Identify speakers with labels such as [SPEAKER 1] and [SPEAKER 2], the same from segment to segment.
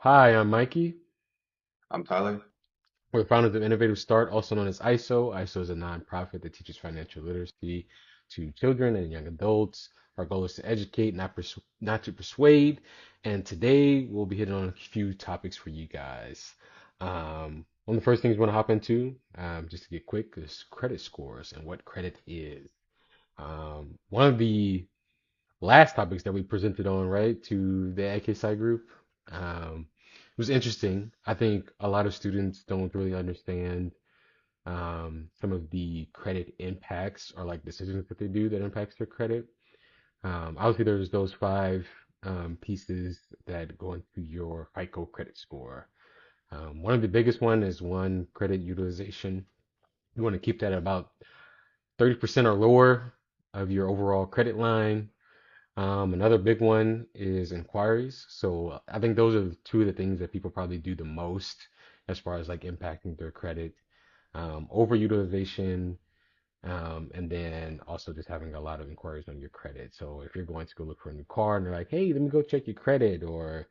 [SPEAKER 1] Hi, I'm Mikey.
[SPEAKER 2] I'm Tyler.
[SPEAKER 1] We're the founders of Innovative Start, also known as ISO. ISO is a nonprofit that teaches financial literacy to children and young adults. Our goal is to educate, not to persuade. And today we'll be hitting on a few topics for you guys. One of the first things we want to hop into, just to get quick, is credit scores and what credit is. One of the last topics that we presented on, right, to the AKSI group. It was interesting. I think a lot of students don't really understand some of the credit impacts or like decisions that they do that impacts their credit. Obviously, there's those five pieces that go into your FICO credit score. One of the biggest one is one credit utilization. You want to keep that at about 30% or lower of your overall credit line. Another big one is inquiries. So I think those are the two of the things that people probably do the most as far as like impacting their credit. Overutilization, and then also just having a lot of inquiries on your credit. So if you're going to go look for a new car and they're like, hey, let me go check your credit, or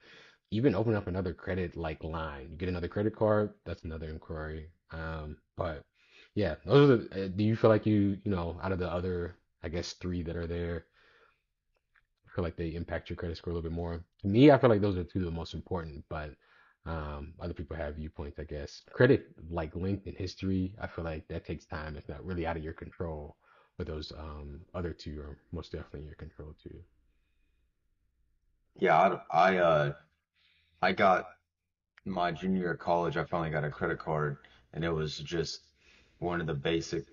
[SPEAKER 1] even open up another credit like line, you get another credit card, that's another inquiry. But yeah, those are do you feel like out of the other, I guess, three that are there, feel like they impact your credit score a little bit more. To me, I feel like those are two of the most important, but other people have viewpoints, I guess. Credit, like length and history, I feel like that takes time. It's not really out of your control, but those other two are most definitely in your control too.
[SPEAKER 2] Yeah, I got my junior year of college. I finally got a credit card, and it was just one of the basic,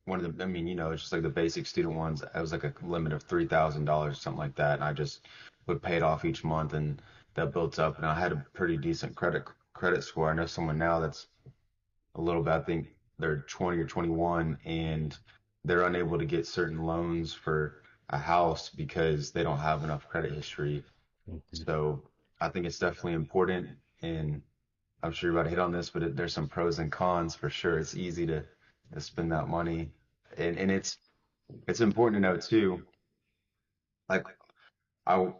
[SPEAKER 2] one of the. I mean, it's just like the basic student ones. It was like a limit of $3,000, something like that, and I just would pay it off each month, and that built up, and I had a pretty decent credit score. I know someone now that's a little bit. I think they're 20 or 21, and they're unable to get certain loans for a house because they don't have enough credit history.
[SPEAKER 1] Mhm.
[SPEAKER 2] So I think it's definitely important, and I'm sure you're about to hit on this, but there's some pros and cons for sure. It's easy to spend that money, and it's important to know too. Like I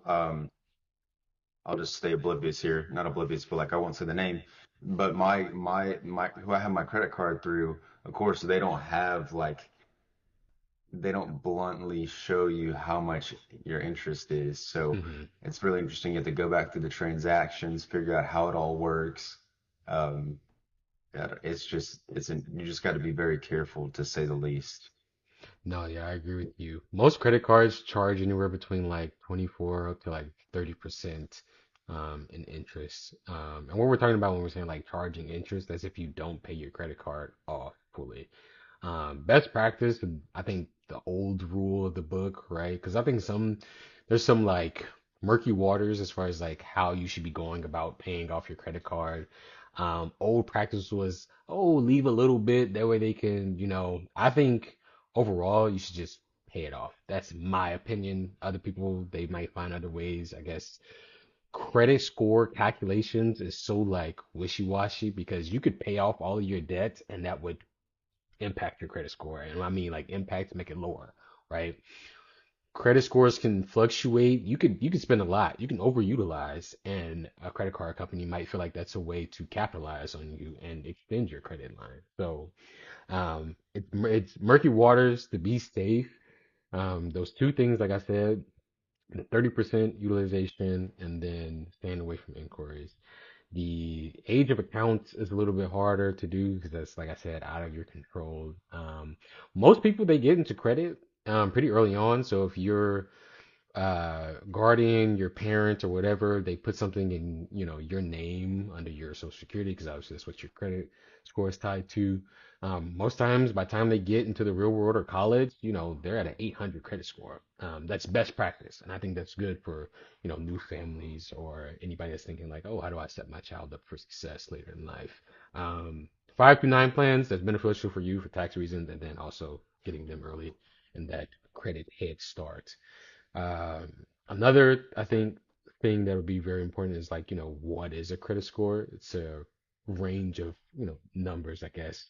[SPEAKER 2] I'll just stay oblivious here, not oblivious, but like I won't say the name. But my who I have my credit card through, of course, they don't bluntly show you how much your interest is. So
[SPEAKER 1] Mhm.
[SPEAKER 2] it's really interesting. You have to go back through the transactions, figure out how it all works. Um, yeah, you just got to be very careful to say the least.
[SPEAKER 1] No, yeah, I agree with you. Most credit cards charge anywhere between like 24 up to like 30% in interest. And what we're talking about when we're saying like charging interest, that's if you don't pay your credit card off fully. Best practice, I think the old rule of the book, right? Because I think there's some like murky waters as far as like how you should be going about paying off your credit card. Old practice was, oh, leave a little bit, that way they can, I think overall you should just pay it off. That's my opinion. Other people, they might find other ways, I guess. Credit score calculations is so like wishy-washy because you could pay off all of your debts and that would impact your credit score. And I mean like impact to make it lower, right? Credit scores can fluctuate. You could spend a lot. You can overutilize, and a credit card company might feel like that's a way to capitalize on you and extend your credit line. So it's murky waters to be safe. Those two things, like I said, the 30% utilization and then staying away from inquiries. The age of accounts is a little bit harder to do because that's, like I said, out of your control. Most people they get into credit pretty early on. So if you're guardian, your parent or whatever, they put something in, your name under your social security because obviously that's what your credit score is tied to. Most times, by the time they get into the real world or college, they're at an 800 credit score. That's best practice, and I think that's good for, new families or anybody that's thinking like, oh, how do I set my child up for success later in life? 5 to 9 plans that's beneficial for you for tax reasons, and then also getting them early in that credit head start. Another, I think, thing that would be very important is like, what is a credit score? It's a range of, numbers, I guess.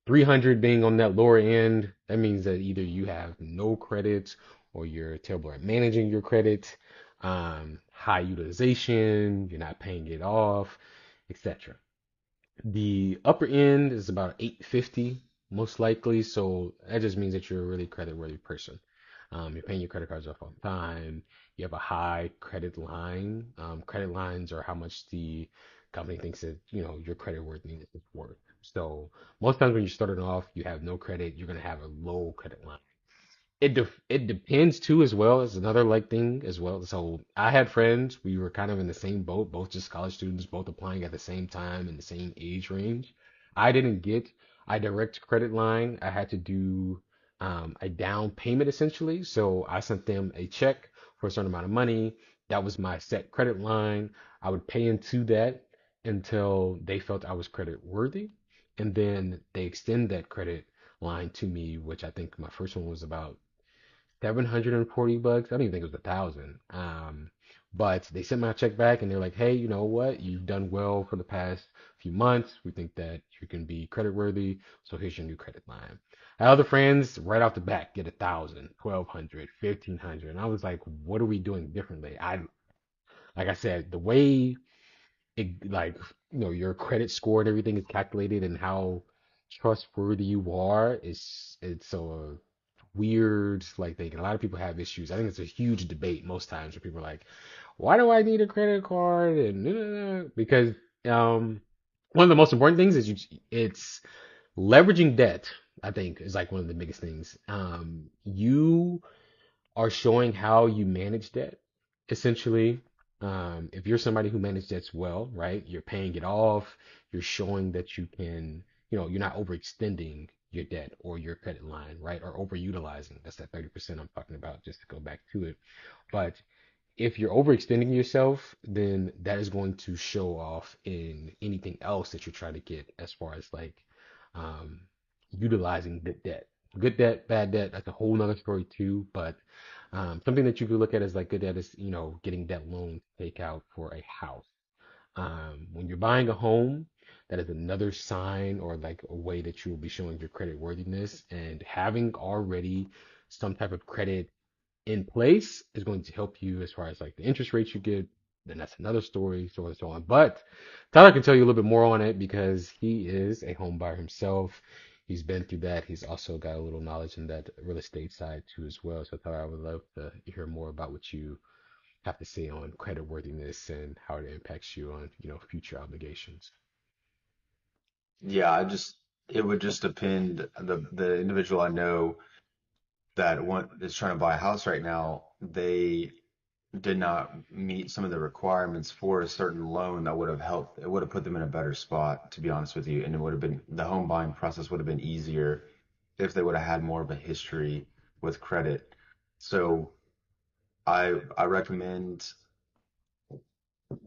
[SPEAKER 1] 300 being on that lower end, that means that either you have no credit or you're terrible at managing your credit. high utilization, you're not paying it off, etc. The upper end is about 850 most likely, so that just means that you're a really credit-worthy person. You're paying your credit cards off on time. You have a high credit line. Credit lines are how much the company thinks that your credit worthiness is worth. So most times when you're starting off, you have no credit, you're gonna have a low credit line. It depends too as well as another like thing as well. So I had friends, we were kind of in the same boat, both just college students, both applying at the same time in the same age range. I didn't get a direct credit line. I had to do a down payment essentially. So I sent them a check for a certain amount of money. That was my set credit line. I would pay into that until they felt I was credit worthy, and then they extend that credit line to me, which I think my first one was about $740. I don't even think it was 1,000. But they sent my check back and they're like, hey, you know what? You've done well for the past few months. We think that you can be credit worthy. So here's your new credit line. I had other friends right off the bat get 1,000, 1,200, 1,500. And I was like, what are we doing differently? Like I said, the way like your credit score and everything is calculated and how trustworthy you are is it's so weird like thing. And a lot of people have issues. I think it's a huge debate most times where people are like, why do I need a credit card? And because one of the most important things is it's leveraging debt. I think is like one of the biggest things. You are showing how you manage debt. Essentially, if you're somebody who manages debts well, right, you're paying it off, you're showing that you can, you're not overextending your debt or your credit line, right, or overutilizing. That's that 30% I'm talking about, just to go back to it. But if you're overextending yourself, then that is going to show off in anything else that you're trying to get as far as like um, utilizing good debt. Good debt, bad debt, that's a whole nother story too. But something that you could look at as like good debt is, getting debt loan to take out for a house. When you're buying a home, that is another sign or like a way that you will be showing your credit worthiness and having already some type of credit in place is going to help you as far as like the interest rates you get. Then that's another story, so on and so on. But Tyler can tell you a little bit more on it because he is a home buyer himself. He's been through that. He's also got a little knowledge in that real estate side too as well. So Tyler, I would love to hear more about what you have to say on credit worthiness and how it impacts you on, future obligations.
[SPEAKER 2] Yeah, it would just depend. The individual I know that is trying to buy a house right now, they did not meet some of the requirements for a certain loan that would have helped. It would have put them in a better spot, to be honest with you, and it would have been the home buying process would have been easier if they would have had more of a history with credit. So I recommend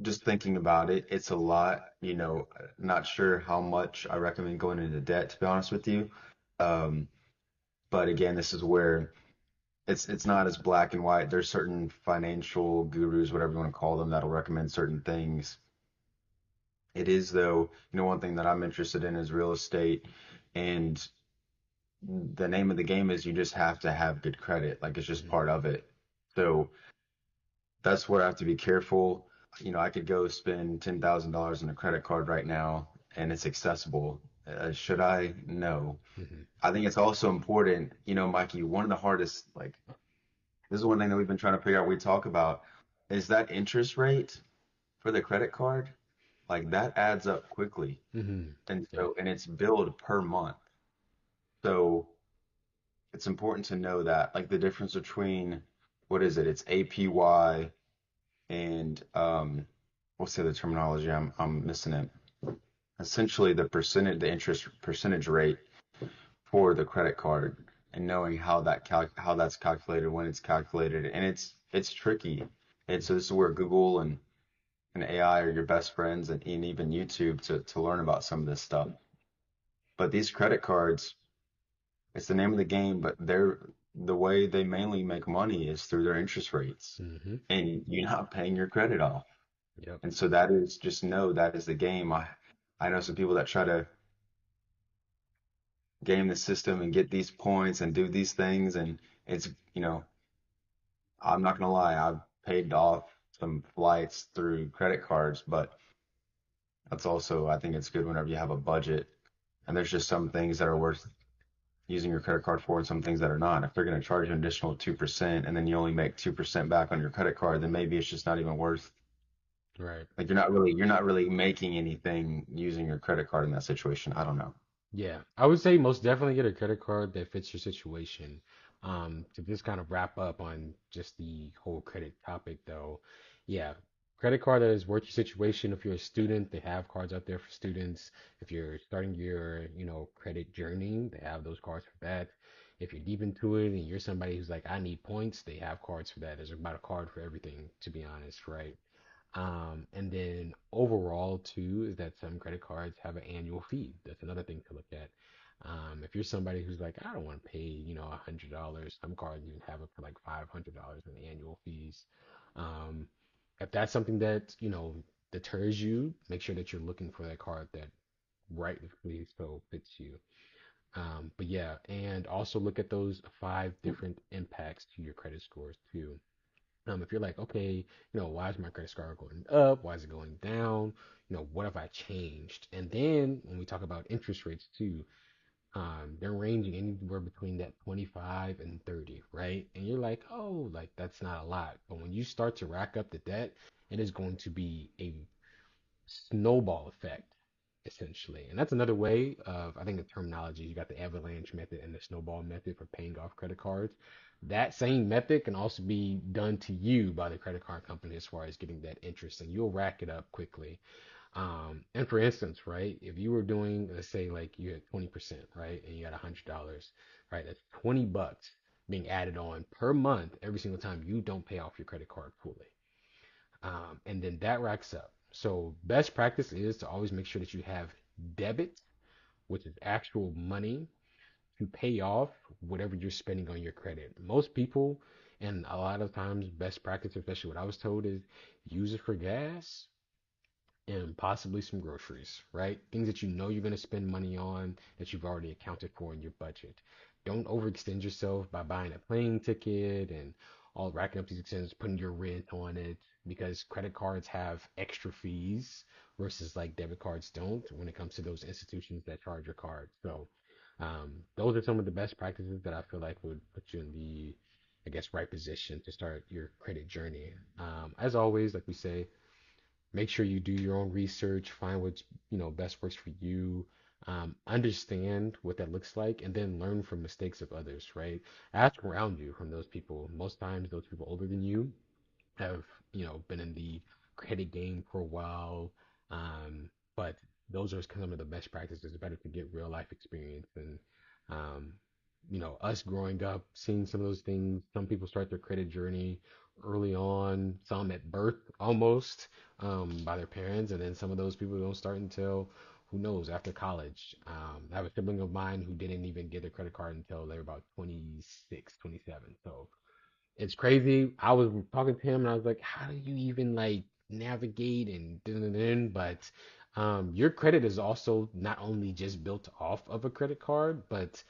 [SPEAKER 2] just thinking about it. It's a lot, not sure how much I recommend going into debt, to be honest with you. Um, but again, this is where it's not as black and white. There's certain financial gurus, whatever you want to call them, that'll recommend certain things. It is though, one thing that I'm interested in is real estate, and the name of the game is you just have to have good credit. Like it's just
[SPEAKER 1] Hmm.
[SPEAKER 2] part of it. So that's where I have to be careful. I could go spend $10,000 on a credit card right now and it's accessible. Should I? No.
[SPEAKER 1] Hmm.
[SPEAKER 2] I think it's also important, Mikey, one of the hardest, like, this is one thing that we've been trying to figure out, we talk about, is that interest rate for the credit card. Like, that adds up quickly.
[SPEAKER 1] Hmm.
[SPEAKER 2] And
[SPEAKER 1] Yeah.
[SPEAKER 2] so, and it's billed per month. So it's important to know that, like, the difference between, what is it? It's APY and, what's the other terminology? I'm missing it. Essentially, the interest percentage rate for the credit card and knowing how that's calculated, when it's calculated, and it's tricky. And so this is where Google and AI are your best friends, and even YouTube to learn about some of this stuff. But these credit cards, it's the name of the game, but the way they mainly make money is through their interest rates,
[SPEAKER 1] Hmm.
[SPEAKER 2] and you're not paying your credit off.
[SPEAKER 1] Yep.
[SPEAKER 2] And so that is just know that is the game. I know some people that try to game the system and get these points and do these things, and it's, I'm not gonna lie, I've paid off some flights through credit cards, but that's also, I think it's good whenever you have a budget and there's just some things that are worth using your credit card for and some things that are not. If they're going to charge you an additional 2% and then you only make 2% back on your credit card, then maybe it's just not even worth,
[SPEAKER 1] Right.
[SPEAKER 2] like you're not really making anything using your credit card in that situation. I don't know.
[SPEAKER 1] Yeah, I would say most definitely get a credit card that fits your situation. To just kind of wrap up on just the whole credit topic, though, yeah, credit card that is worth your situation. If you're a student, they have cards out there for students. If you're starting your, credit journey, they have those cards for that. If you're deep into it and you're somebody who's like, I need points, they have cards for that. There's about a card for everything, to be honest, right? And then overall too is that some credit cards have an annual fee. That's another thing to look at. If you're somebody who's like, I don't want to pay, $100, some cards even have up to like $500 in annual fees. Um, if that's something that, deters you, make sure that you're looking for that card that rightfully so fits you. But yeah, and also look at those five different impacts to your credit scores too. If you're like, okay, why is my credit score going up? Why is it going down? What have I changed? And then when we talk about interest rates too, they're ranging anywhere between that 25 and 30, right? And you're like, oh, like that's not a lot. But when you start to rack up the debt, it is going to be a snowball effect, essentially. And that's another way of, I think, the terminology. You got the avalanche method and the snowball method for paying off credit cards. That same method can also be done to you by the credit card company as far as getting that interest, and you'll rack it up quickly. And for instance, right, if you were doing, let's say, like you had 20%, right, and you got $100, right, that's $20 being added on per month every single time you don't pay off your credit card fully. And then that racks up. So best practice is to always make sure that you have debit, which is actual money to pay off whatever you're spending on your credit. Most people, and a lot of times, best practice, especially what I was told, is use it for gas and possibly some groceries, right? Things that you know you're going to spend money on that you've already accounted for in your budget. Don't overextend yourself by buying a plane ticket and all racking up these expenses, putting your rent on it, because credit cards have extra fees versus like debit cards don't when it comes to those institutions that charge your card. So, those are some of the best practices that I feel like would put you in the, I guess, right position to start your credit journey. As always, like we say, make sure you do your own research, find what's, best works for you, understand what that looks like, and then learn from mistakes of others, right? Ask around you from those people. Most times those people older than you have, been in the credit game for a while. Um, but those are some of the best practices. It's better to get real life experience and, um, us growing up, seeing some of those things. Some people start their credit journey early on, some at birth almost, by their parents, and then some of those people don't start until who knows after college. I have a sibling of mine who didn't even get a credit card until they were about 26, 27. So it's crazy. I was talking to him and I was like, how do you even like navigate and dun-dun-dun? But your credit is also not only just built off of a credit card, but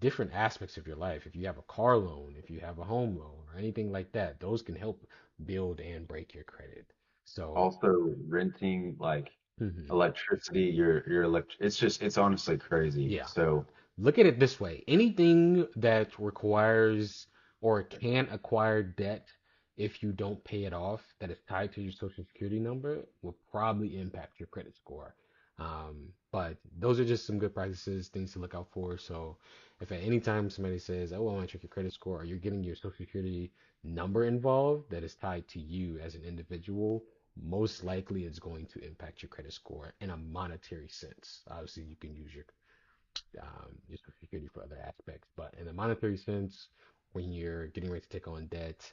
[SPEAKER 1] different aspects of your life. If you have a car loan, if you have a home loan, or anything like that, those can help build and break your credit. So,
[SPEAKER 2] Also, renting like
[SPEAKER 1] mhm.
[SPEAKER 2] electricity, your it's just it's honestly crazy.
[SPEAKER 1] Yeah.
[SPEAKER 2] So
[SPEAKER 1] Look at it this way. Anything that requires or can acquire debt if you don't pay it off that is tied to your social security number will probably impact your credit score. But those are just some good practices, things to look out for. So if at any time somebody says, oh, I want to check your credit score, or you're getting your social security number involved that is tied to you as an individual, most likely it's going to impact your credit score in a monetary sense. Obviously, you can use your social security for other aspects. But in a monetary sense, when you're getting ready to take on debt,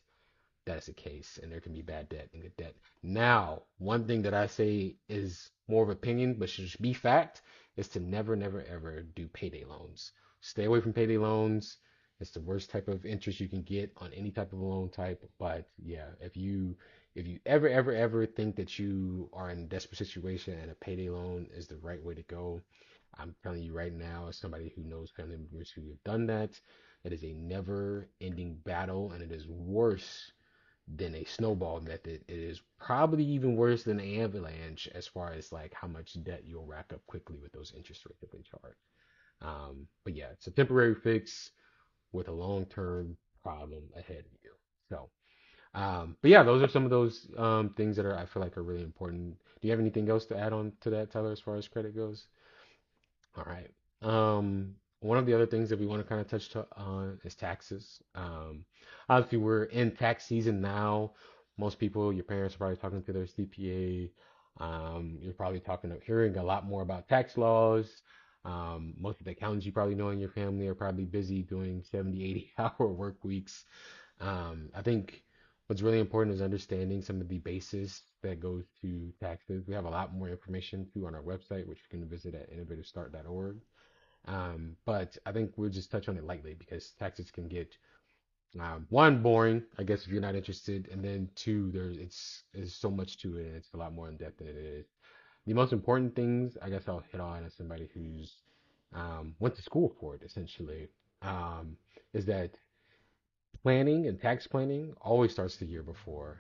[SPEAKER 1] that's the case, and there can be bad debt and good debt. Now, one thing that I say is more of opinion, but should be fact, is to never, never, ever do payday loans. Stay away from payday loans. It's the worst type of interest you can get on any type of loan type. But yeah, if you ever, ever, ever think that you are in a desperate situation and a payday loan is the right way to go, I'm telling you right now, as somebody who knows family members who have done that, it is a never-ending battle, and it is worse than a snowball method. It is probably even worse than an avalanche as far as like how much debt you'll rack up quickly with those interest rates that they charge. But yeah, it's a temporary fix with a long-term problem ahead of you. So, but yeah, those are some of those things that are I feel like are really important. Do you have anything else to add on to that, Tyler, as far as credit goes? All right. One of the other things that we want to kind of on is taxes. Obviously, we're in tax season now. Most people, your parents are probably talking to their CPA. You're probably hearing a lot more about tax laws. Most of the accountants you probably know in your family are probably busy doing 70, 80-hour work weeks. I think what's really important is understanding some of the basis that goes to taxes. We have a lot more information too on our website, which you can visit at innovativestart.org. But I think we'll just touch on it lightly because taxes can get one boring, I guess, if you're not interested, and then two, there's so much to it, and it's a lot more in depth than it is. The most important things, I guess, I'll hit on as somebody who's went to school for it, essentially, is that planning and tax planning always starts the year before.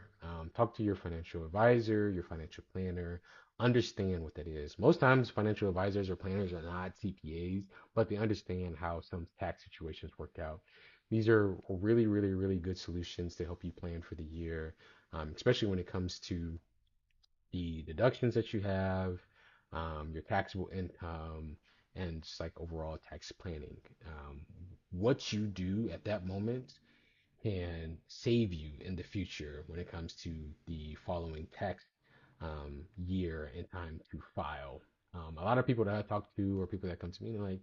[SPEAKER 1] Talk to your financial advisor, your financial planner, understand what that is. Most times, financial advisors or planners are not CPAs, but they understand how some tax situations work out. These are really, really, really good solutions to help you plan for the year, especially when it comes to the deductions that you have, your taxable income, and just like overall tax planning. What you do at that moment can save you in the future when it comes to the following tax year and time to file. A lot of people that I talk to or people that come to me, they're like,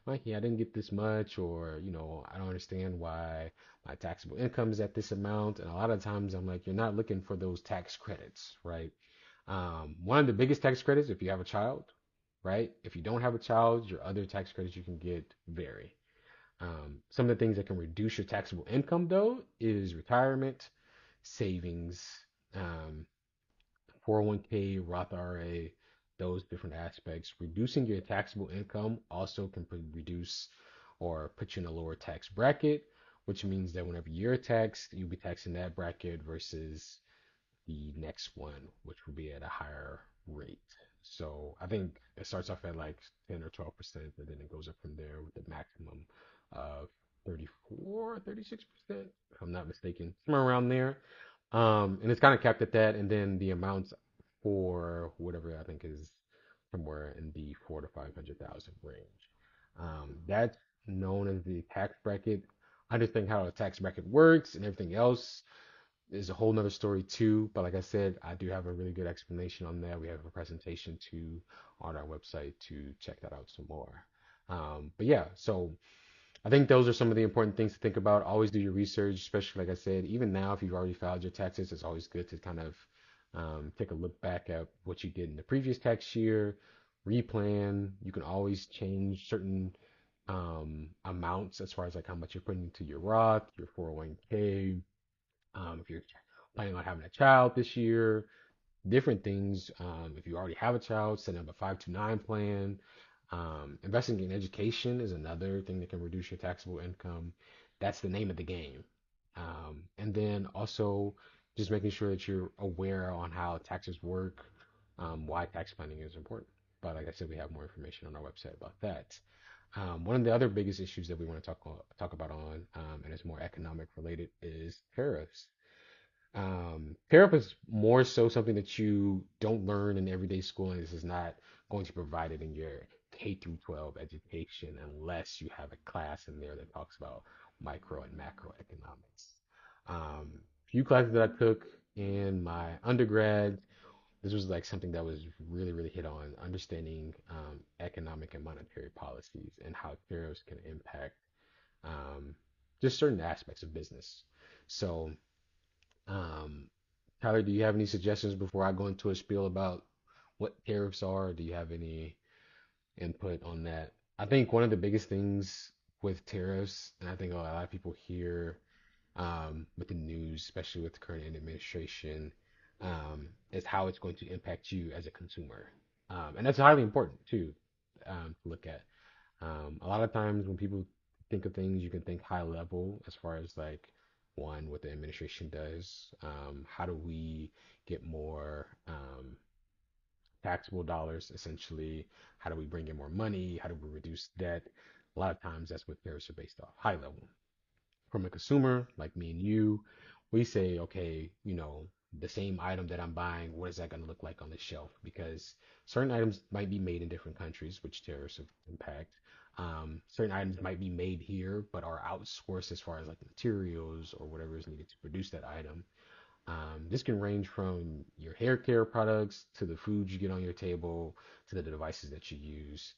[SPEAKER 1] Mikey, I didn't get this much, or, I don't understand why my taxable income is at this amount. And a lot of times I'm like, you're not looking for those tax credits, right? One of the biggest tax credits, if you have a child, right? If you don't have a child, your other tax credits you can get vary. Some of the things that can reduce your taxable income, though, is retirement, savings, um, 401k, Roth IRA, those different aspects. Reducing your taxable income also can reduce or put you in a lower tax bracket, which means that whenever you're taxed, you'll be taxed in that bracket versus the next one, which will be at a higher rate. So I think it starts off at like 10 or 12%, and then it goes up from there with the maximum of 34, 36%, if I'm not mistaken, somewhere around there. And it's kind of capped at that, and then the amounts for whatever I think is somewhere in the 4 to 500,000 range. That's known as the tax bracket. Understanding how a tax bracket works and everything else is a whole nother story too. But like I said, I do have a really good explanation on that. We have a presentation too on our website to check that out some more. But yeah, so I think those are some of the important things to think about. Always do your research, especially like I said, even now if you've already filed your taxes, it's always good to kind of take a look back at what you did in the previous tax year, replan. You can always change certain amounts as far as like how much you're putting into your Roth, your 401k, if you're planning on having a child this year, different things. If you already have a child, setting up a 529 plan. Investing in education is another thing that can reduce your taxable income. That's the name of the game. And then also just making sure that you're aware on how taxes work, why tax planning is important. But like I said, we have more information on our website about that. One of the other biggest issues that we want to talk about and it's more economic related, is tariffs. Tariff is more so something that you don't learn in everyday schooling. This is not going to provide it in your K through 12 education unless you have a class in there that talks about micro and macroeconomics. Few classes that I took in my undergrad, this was like something that was really, really hit on understanding economic and monetary policies and how tariffs can impact um, just certain aspects of business. So, um, Tyler, do you have any suggestions before I go into a spiel about what tariffs are? Do you have any input on that? I think one of the biggest things with tariffs, and I think a lot of people hear with the news, especially with the current administration, is how it's going to impact you as a consumer. And that's highly important too, to look at. A lot of times when people think of things, you can think high level as far as like one, what the administration does. How do we get more taxable dollars, essentially? How do we bring in more money? How do we reduce debt? A lot of times that's what tariffs are based off, high level. From a consumer like me and you, we say, okay, the same item that I'm buying, what is that going to look like on the shelf? Because certain items might be made in different countries, which tariffs impact. Certain items might be made here, but are outsourced as far as like materials or whatever is needed to produce that item. This can range from your hair care products to the food you get on your table to the devices that you use.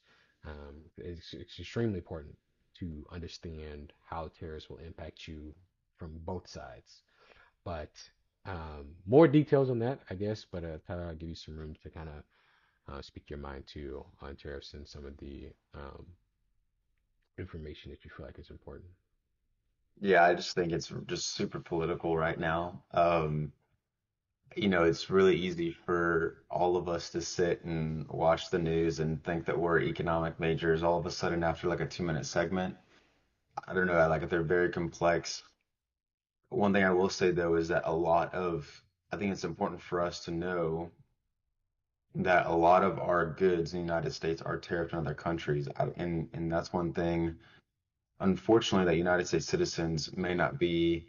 [SPEAKER 1] It's extremely important to understand how tariffs will impact you from both sides. But more details on that, I guess. But Tyler, I'll give you some room to kind of speak your mind too on tariffs and some of the information that you feel like is important.
[SPEAKER 2] Yeah, I just think it's just super political right now. It's really easy for all of us to sit and watch the news and think that we're economic majors all of a sudden after like a 2 minute segment. I don't know, like if they're very complex. One thing I will say though is that I think it's important for us to know that a lot of our goods in the United States are tariffed in other countries. And that's one thing, unfortunately, that United States citizens may not be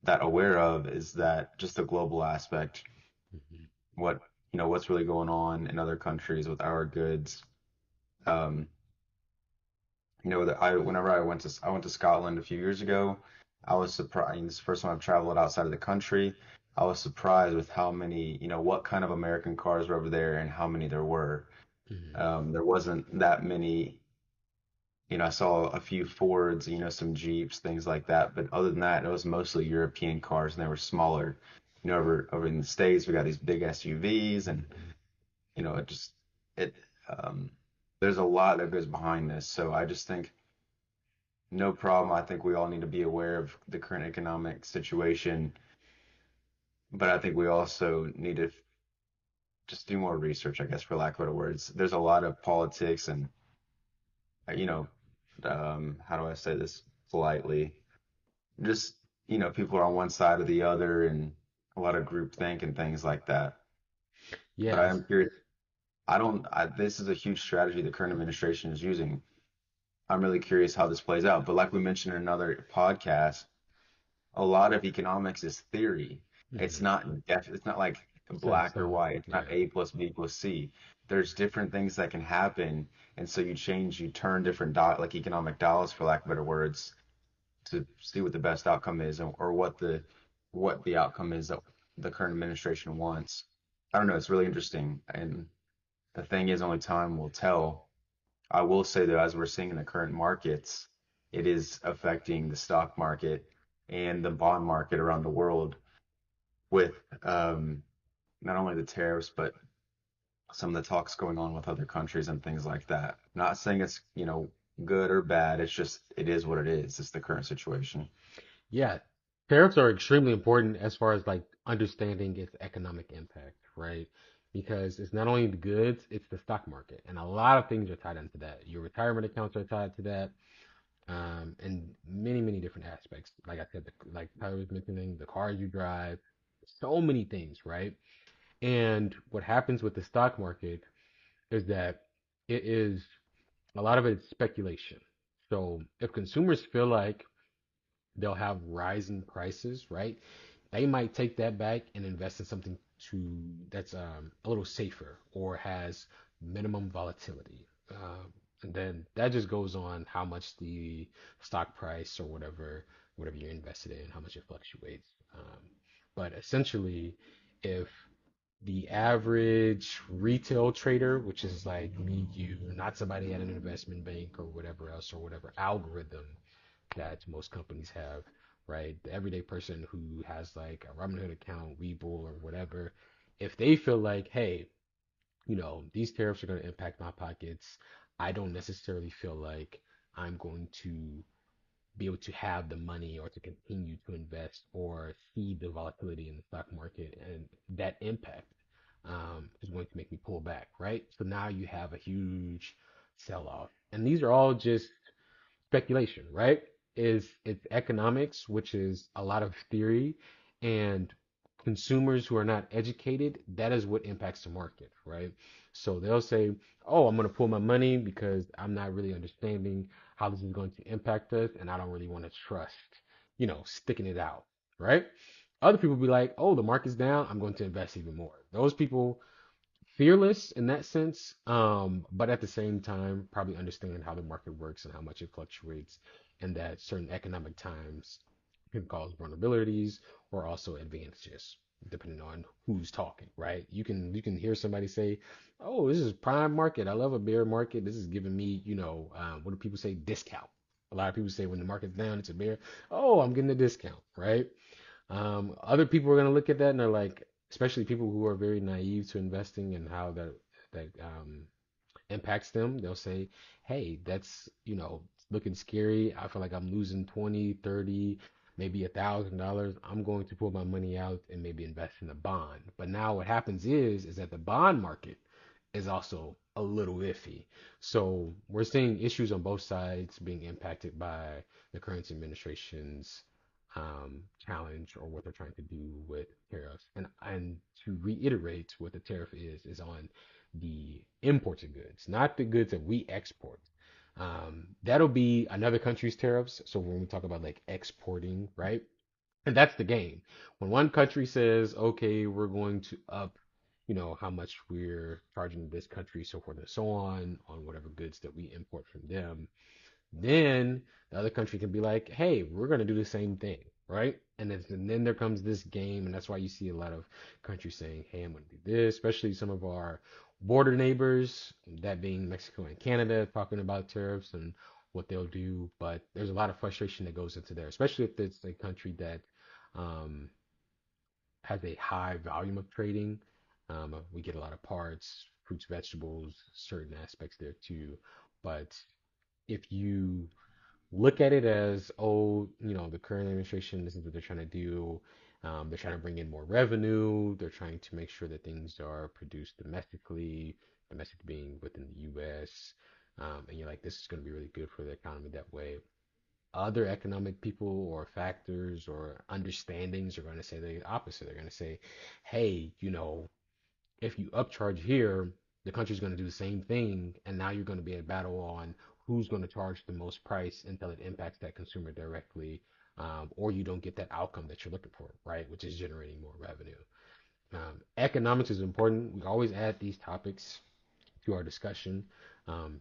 [SPEAKER 2] that aware of is that just the global aspect,
[SPEAKER 1] Hmm.
[SPEAKER 2] what, what's really going on in other countries with our goods. Um, that whenever I went to Scotland a few years ago, I was surprised. It's the first time I've traveled outside of the country. I was surprised with how many, what kind of American cars were over there and how many there were.
[SPEAKER 1] Hmm.
[SPEAKER 2] There wasn't that many. I saw a few Fords, some Jeeps, things like that. But other than that, it was mostly European cars and they were smaller. Over in the States, we got these big SUVs and,
[SPEAKER 1] Hmm.
[SPEAKER 2] it just, it, um, there's a lot that goes behind this. So I just think no problem. I think we all need to be aware of the current economic situation, but I think we also need to just do more research, I guess, for lack of better words. There's a lot of politics and, uh, you know, how do I say this politely? Just, people are on one side or the other and a lot of groupthink and things like that. But I
[SPEAKER 1] Yes.
[SPEAKER 2] am curious. This is a huge strategy the current administration is using. I'm really curious how this plays out. But like we mentioned in another podcast, a lot of economics is theory.
[SPEAKER 1] Hmm.
[SPEAKER 2] It's not like
[SPEAKER 1] Set in
[SPEAKER 2] black or
[SPEAKER 1] stone.
[SPEAKER 2] white. It's not
[SPEAKER 1] Yeah.
[SPEAKER 2] A plus B plus C. There's different things that can happen, and so you turn different like economic dollars, for lack of better words, to see what the best outcome is, or what the outcome is that the current administration wants. I don't know. It's really interesting, and the thing is, only time will tell. I will say though, as we're seeing in the current markets, it is affecting the stock market and the bond market around the world with not only the tariffs, but some of the talks going on with other countries and things like that. Not saying it's, good or bad. It's just, it is what it is. It's the current situation.
[SPEAKER 1] Yeah, tariffs are extremely important as far as like understanding its economic impact, right? Because it's not only the goods, it's the stock market. And a lot of things are tied into that. Your retirement accounts are tied to that, and many, many different aspects. Like I said, like Tyler was mentioning, the cars you drive, so many things, right? And what happens with the stock market is that it is a lot of it is speculation. So if consumers feel like they'll have rising prices, right? They might take that back and invest in something that's a little safer or has minimum volatility. And then that just goes on how much the stock price or whatever you're invested in, how much it fluctuates. But essentially, if the average retail trader, which is like me, you, not somebody at an investment bank or whatever else or whatever algorithm that most companies have, right? The everyday person who has like a Robinhood account, Webull, or whatever, if they feel like, hey, these tariffs are going to impact my pockets, I don't necessarily feel like I'm going to be able to have the money or to continue to invest or see the volatility in the stock market, and that impact is going to make me pull back, right? So now you have a huge sell off. And these are all just speculation, right? is it's economics, which is a lot of theory, and consumers who are not educated, that is what impacts the market, right? So they'll say, "Oh, I'm going to pull my money because I'm not really understanding how this is going to impact us, and I don't really want to trust, sticking it out." Right? Other people be like, "Oh, the market's down. I'm going to invest even more." Those people fearless in that sense, but at the same time, probably understand how the market works and how much it fluctuates, and that certain economic times can cause vulnerabilities or also advantages, depending on who's talking, right? You can hear somebody say, "Oh, this is prime market. I love a bear market. This is giving me, what do people say? Discount." A lot of people say when the market's down, it's a bear. Oh, I'm getting a discount, right? Other people are going to look at that and they're like, especially people who are very naive to investing and how that impacts them. They'll say, "Hey, that's looking scary. I feel like I'm losing 20, 30, maybe $1,000. I'm going to pull my money out and maybe invest in a bond." But now what happens is that the bond market is also a little iffy. So we're seeing issues on both sides being impacted by the current administration's challenge or what they're trying to do with tariffs. And to reiterate, what the tariff is on the imported goods, not the goods that we export. That'll be another country's tariffs. So when we talk about like exporting, right? And that's the game. When one country says, "Okay, we're going to up, how much we're charging this country, so forth and so on whatever goods that we import from them," then the other country can be like, "Hey, we're going to do the same thing," right? And then there comes this game, and that's why you see a lot of countries saying, "Hey, I'm going to do this," especially some of our border neighbors, that being Mexico and Canada, talking about tariffs and what they'll do. But there's a lot of frustration that goes into there, especially if it's a country that um, has a high volume of trading. We get a lot of parts, fruits, vegetables, certain aspects there too. But if you look at it as, oh, the current administration, this is what they're trying to do. They're trying to bring in more revenue. They're trying to make sure that things are produced domestically, domestic being within the U.S. And you're like, this is going to be really good for the economy that way. Other economic people or factors or understandings are going to say the opposite. They're going to say, hey, if you upcharge here, the country's going to do the same thing, and now you're going to be at battle on who's going to charge the most price until it impacts that consumer directly, or you don't get that outcome that you're looking for, right? Which is generating more revenue. Economics is important. We always add these topics to our discussion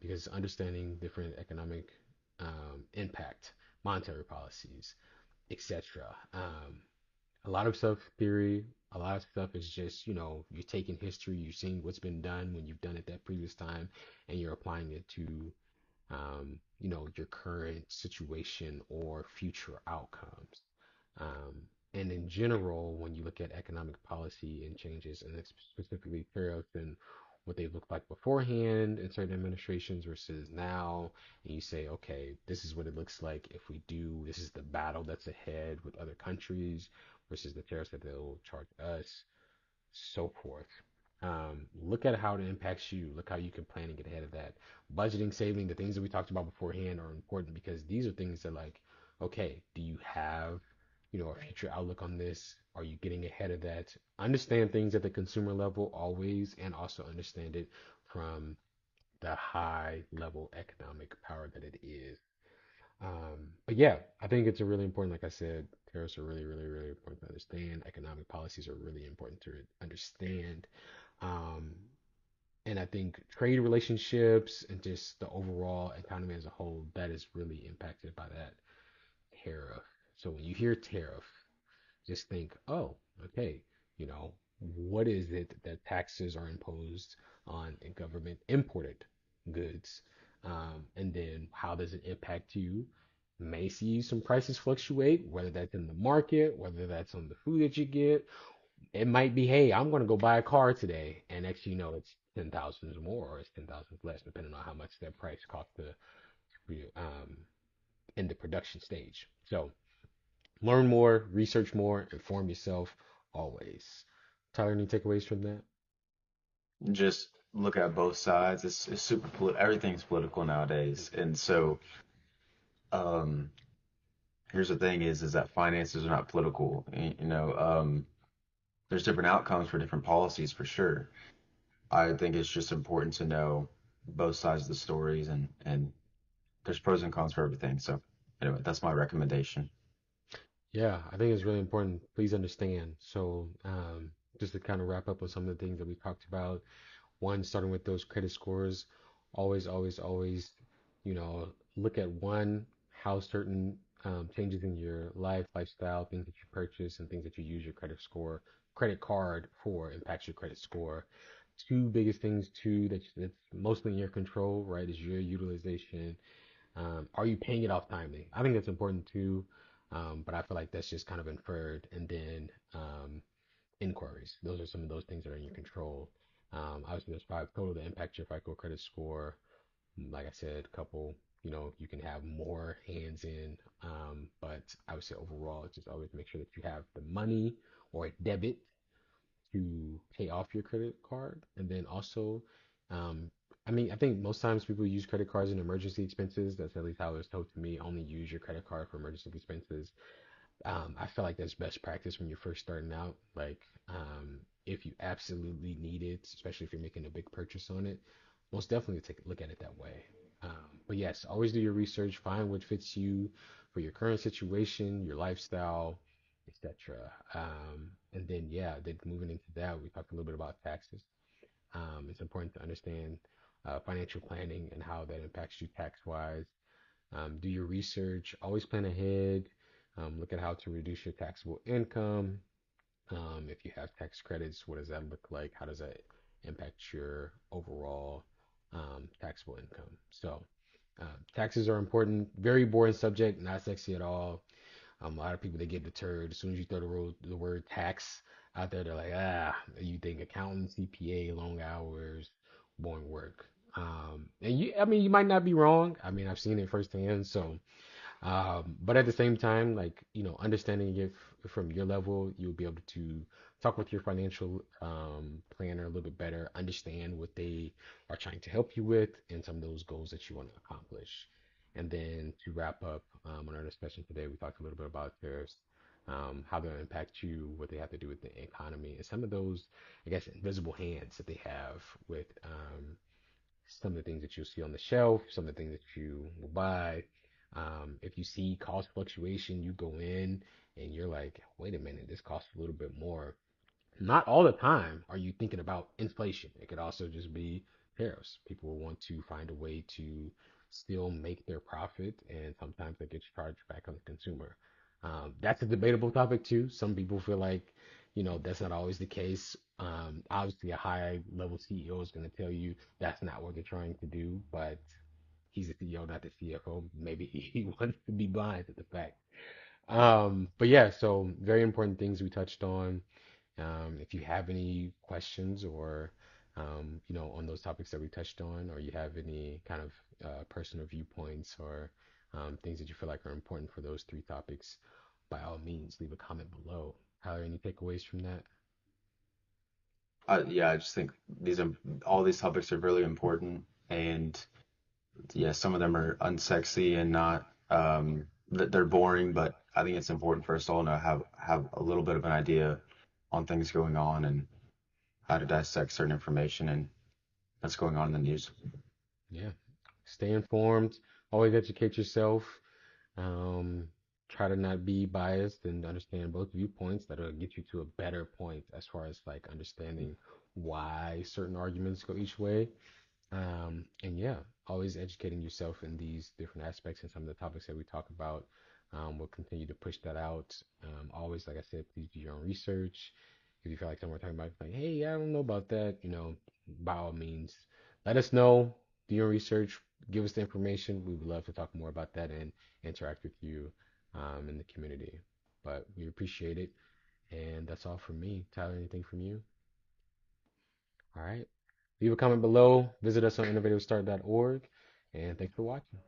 [SPEAKER 1] because understanding different economic impact, monetary policies, etc. A lot of stuff theory, a lot of stuff is just, you're taking history, you're seeing what's been done when you've done it that previous time, and you're applying it to, your current situation or future outcomes. Um, and in general, when you look at economic policy and changes, and specifically tariffs and what they looked like beforehand in certain administrations versus now, and you say, okay, this is what it looks like if we do, this is the battle that's ahead with other countries versus the tariffs that they'll charge us, so forth. Look at how it impacts you. Look how you can plan and get ahead of that. Budgeting, saving, the things that we talked about beforehand are important because these are things that like, okay, do you have, a future outlook on this? Are you getting ahead of that? Understand things at the consumer level always, and also understand it from the high level economic power that it is. But yeah, I think it's a really important, like I said, tariffs are really, really, really important to understand. Economic policies are really important to understand. Um, and I think trade relationships and just the overall economy as a whole, that is really impacted by that tariff. So when you hear tariff, just think, oh, okay, what is it that taxes are imposed on a government imported goods? And then how does it impact you? May see some prices fluctuate, whether that's in the market, whether that's on the food that you get. It might be, hey, I'm going to go buy a car today, and next you know it's 10,000 more or it's 10,000 less, depending on how much that price cost to in the production stage. So learn more, research more, inform yourself always. Tyler, any takeaways from that?
[SPEAKER 2] Just look at both sides. It's everything's political nowadays, and so um, here's the thing is that finances are not political. There's different outcomes for different policies for sure. I think it's just important to know both sides of the stories and there's pros and cons for everything. So anyway, that's my recommendation.
[SPEAKER 1] Yeah, I think it's really important. Please understand. So, just to kind of wrap up on some of the things that we talked about, one, starting with those credit scores, always, look at one, how certain changes in your lifestyle, things that you purchase, and things that you use your credit card for impacts your credit score. Two biggest things too that's mostly in your control, right, is your utilization. Are you paying it off timely? I think that's important too, but I feel like that's just kind of inferred. And then inquiries. Those are some of those things that are in your control. Obviously, there's five total that impact your FICO credit score. Like I said, a couple, you can have more hands in, but I would say overall, just always make sure that you have the money or a debit to pay off your credit card. And then also, um, I mean, I think most times people use credit cards in emergency expenses. That's at least how it was told to me. Only use your credit card for emergency expenses. I feel like that's best practice when you're first starting out. Like, if you absolutely need it, especially if you're making a big purchase on it, most definitely take a look at it that way. But yes, always do your research, find what fits you for your current situation, your lifestyle, etc. And then, yeah, then moving into that, we talked a little bit about taxes. It's important to understand financial planning and how that impacts you tax-wise. Do your research, always plan ahead. Look at how to reduce your taxable income. If you have tax credits, what does that look like? How does that impact your overall taxable income? So, taxes are important. Very boring subject, not sexy at all. A lot of people they get deterred as soon as you throw the word tax out there. They're like, you think accountant, CPA, long hours, boring work. I mean, you might not be wrong. I mean, I've seen it firsthand. So, but at the same time, like, understanding it from your level, you'll be able to talk with your financial planner a little bit better, understand what they are trying to help you with, and some of those goals that you want to accomplish. And then to wrap up on our discussion today, we talked a little bit about tariffs, how they impact you, what they have to do with the economy, and some of those, I guess, invisible hands that they have with some of the things that you'll see on the shelf, some of the things that you will buy. If you see cost fluctuation, you go in and you're like, wait a minute, this costs a little bit more. Not all the time are you thinking about inflation. It could also just be tariffs. People will want to find a way to still make their profit, and sometimes that gets charged back on the consumer. That's a debatable topic too. Some people feel like, that's not always the case. Obviously, a high level CEO is going to tell you that's not what they're trying to do, but he's the CEO, not the CFO. Maybe he wants to be blind to the fact. But yeah, so very important things we touched on. If you have any questions or, on those topics that we touched on, or you have any kind of personal viewpoints or things that you feel like are important for those three topics, by all means, leave a comment below. Tyler, any takeaways from that?
[SPEAKER 2] Yeah, I just think these are all these topics are really important, and yeah, some of them are unsexy and not they're boring, but I think it's important for us all to have a little bit of an idea on things going on and how to dissect certain information and that's going on in the news.
[SPEAKER 1] Yeah. Stay informed. Always educate yourself. Um, Try to not be biased and understand both viewpoints. That'll get you to a better point as far as like understanding why certain arguments go each way. And yeah, always educating yourself in these different aspects and some of the topics that we talk about. We'll continue to push that out. Always, like I said, please do your own research. If you feel like someone talking about like, hey, I don't know about that, by all means, let us know. Do your research. Give us the information. We would love to talk more about that and interact with you in the community. But we appreciate it. And that's all from me. Tyler, anything from you? All right. Leave a comment below. Visit us on innovativestart.org. And thanks for watching.